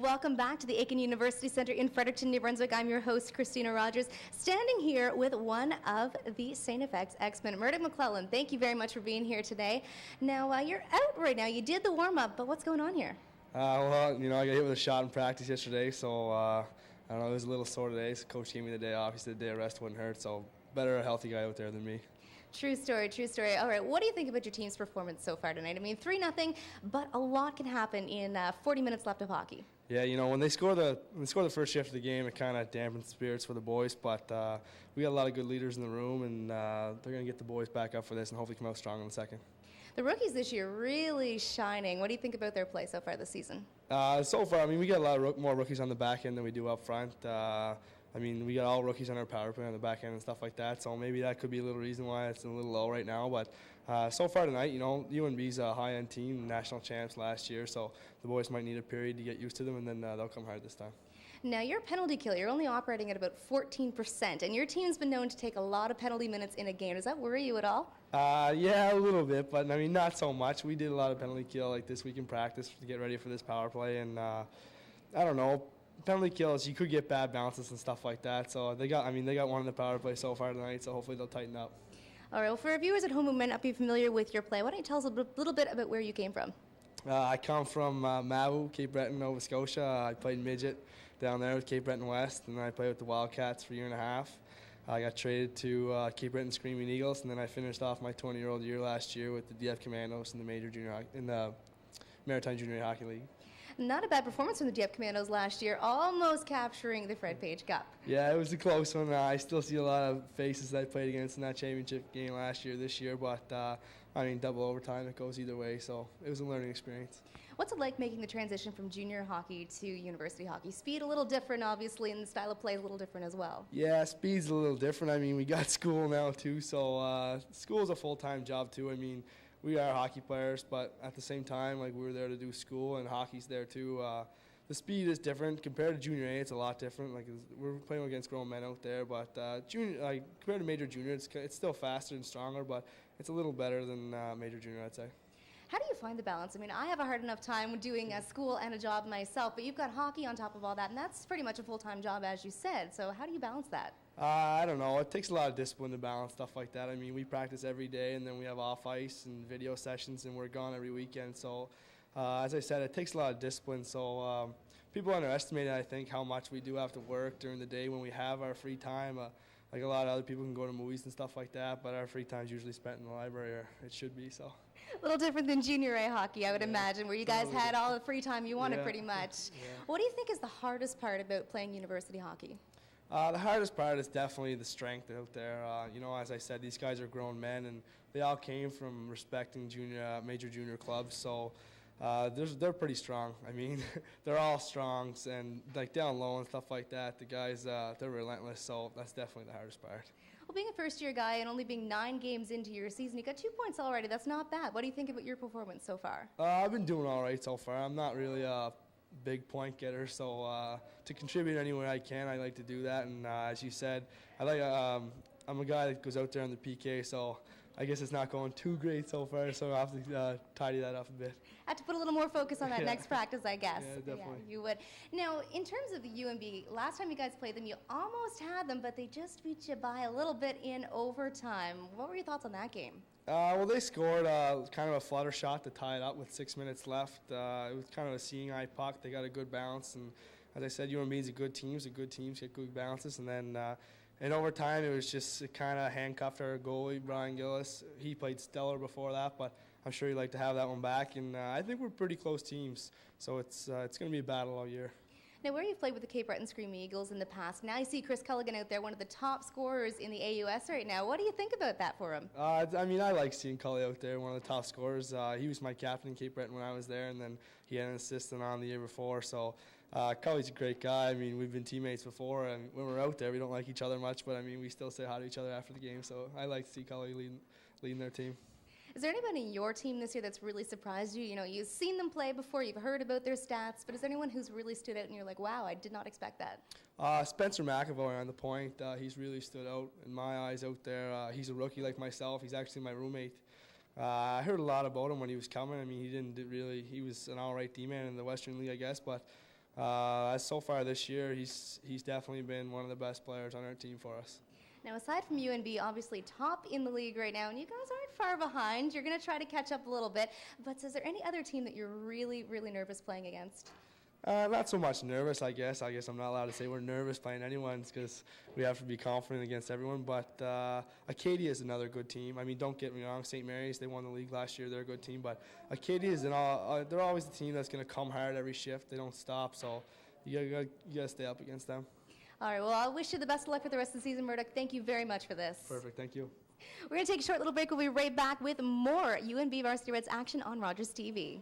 Welcome back to the Aiken University Centre in Fredericton, New Brunswick. I'm your host, Christina Rogers, standing here with one of the St. FX X-Men, Murdock MacLellan. Thank you very much for being here today. Now, you're out right now. You did the warm-up, but what's going on here? Well, I got hit with a shot in practice yesterday, so I don't know, it was a little sore today. So coach gave me the day off. He said the day of rest wouldn't hurt, so better a healthy guy out there than me. True story, true story. All right, what do you think about your team's performance so far tonight? I mean, 3-0, but a lot can happen in 40 minutes left of hockey. Yeah, when they score the first shift of the game, it kind of dampens spirits for the boys. But we got a lot of good leaders in the room, and they're going to get the boys back up for this and hopefully come out strong in the second. The rookies this year really shining. What do you think about their play so far this season? So far, I mean, we got a lot more rookies on the back end than we do up front. I mean, we got all rookies on our power play on the back end and stuff like that, so maybe that could be a little reason why it's a little low right now. But so far tonight, UNB's a high-end team, national champs last year, so the boys might need a period to get used to them, and then they'll come hard this time. Now, your penalty kill, you're only operating at about 14%, and your team's been known to take a lot of penalty minutes in a game. Does that worry you at all? Yeah, a little bit, but I mean, not so much. We did a lot of penalty kill like this week in practice to get ready for this power play, and I don't know. Penalty kills, you could get bad bounces and stuff like that. So they got one in the power play so far tonight. So hopefully they'll tighten up. All right. Well, for our viewers at home who might not be familiar with your play, why don't you tell us a little bit about where you came from? I come from Mavu, Cape Breton, Nova Scotia. I played midget down there with Cape Breton West, and then I played with the Wildcats for a year and a half. I got traded to Cape Breton Screaming Eagles, and then I finished off my 20-year-old year last year with the DF Commandos in the Maritime Junior Hockey League. Not a bad performance from the DF Commandos last year, almost capturing the Fred Page Cup. Yeah, it was a close one. I still see a lot of faces that I played against in that championship game last year, this year, but I mean, double overtime, it goes either way, so it was a learning experience. What's it like making the transition from junior hockey to university hockey? Speed a little different, obviously, and the style of play is a little different as well. Yeah, speed's a little different. I mean, we got school now, too, so school's a full-time job, too. I mean, we are hockey players, but at the same time, like, we were there to do school, and hockey's there too. The speed is different compared to junior A. It's a lot different. Like, we're playing against grown men out there, but compared to major junior, it's still faster and stronger, but it's a little better than major junior, I'd say. How do you find the balance? I mean, I have a hard enough time doing a school and a job myself, but you've got hockey on top of all that, and that's pretty much a full-time job, as you said. So how do you balance that? I don't know. It takes a lot of discipline to balance stuff like that. I mean, we practice every day, and then we have off ice and video sessions, and we're gone every weekend. So, as I said, it takes a lot of discipline. So, people underestimate, I think, how much we do have to work during the day when we have our free time. Like a lot of other people can go to movies and stuff like that, but our free time is usually spent in the library, or it should be. So. A little different than junior A hockey, I would imagine, where you guys had all the free time you wanted, pretty much. Yeah. What do you think is the hardest part about playing university hockey? The hardest part is definitely the strength out there. As I said, these guys are grown men, and they all came from respecting major junior clubs, so they're pretty strong. I mean, they're all strong, and like down low and stuff like that, the guys, they're relentless, so that's definitely the hardest part. Well, being a first-year guy and only being 9 games into your season, you got 2 points already. That's not bad. What do you think about your performance so far? I've been doing all right so far. I'm not really a big point getter, so to contribute anywhere I can, I like to do that. And as you said, I'm a guy that goes out there on the PK, so I guess it's not going too great so far, so I'll have to tidy that up a bit. I have to put a little more focus on that next practice, I guess. Yeah, definitely. Yeah, you would. Now, in terms of the UNB, last time you guys played them, you almost had them, but they just beat you by a little bit in overtime. What were your thoughts on that game? Well, they scored kind of a flutter shot to tie it up with 6 minutes left. It was kind of a seeing eye puck. They got a good bounce, and as I said, UNB is a good team, get good bounces, and then in overtime, it was just kind of handcuffed our goalie, Brian Gillis. He played stellar before that, but I'm sure he'd like to have that one back. And I think we're pretty close teams, so it's going to be a battle all year. Now, where you've played with the Cape Breton Screaming Eagles in the past, now you see Chris Culligan out there, one of the top scorers in the AUS right now. What do you think about that for him? I mean, I like seeing Cully out there, one of the top scorers. He was my captain in Cape Breton when I was there, and then he had an assistant on the year before. So Cully's a great guy. I mean, we've been teammates before, and when we're out there, we don't like each other much, but I mean, we still say hi to each other after the game. So I like to see Cully leading their team. Is there anybody in your team this year that's really surprised you? You know, you've seen them play before, you've heard about their stats, but is there anyone who's really stood out and you're like, wow, I did not expect that? Spencer McAvoy on the point. He's really stood out in my eyes out there. He's a rookie like myself. He's actually my roommate. I heard a lot about him when he was coming. I mean, he was an all right D-man in the Western League, I guess, but So far this year, he's definitely been one of the best players on our team for us. Now, aside from UNB, obviously top in the league right now, and you guys aren't far behind. You're going to try to catch up a little bit. But is there any other team that you're really, really nervous playing against? Not so much nervous, I guess. I guess I'm not allowed to say we're nervous playing anyone because we have to be confident against everyone. But Acadia is another good team. I mean, don't get me wrong, St. Mary's, they won the league last year. They're a good team. But Acadia is they're always the team that's going to come hard every shift. They don't stop. So you got to stay up against them. All right, well, I wish you the best of luck for the rest of the season, Murdock. Thank you very much for this. Perfect, thank you. We're going to take a short little break. We'll be right back with more UNB Varsity Reds action on Rogers TV.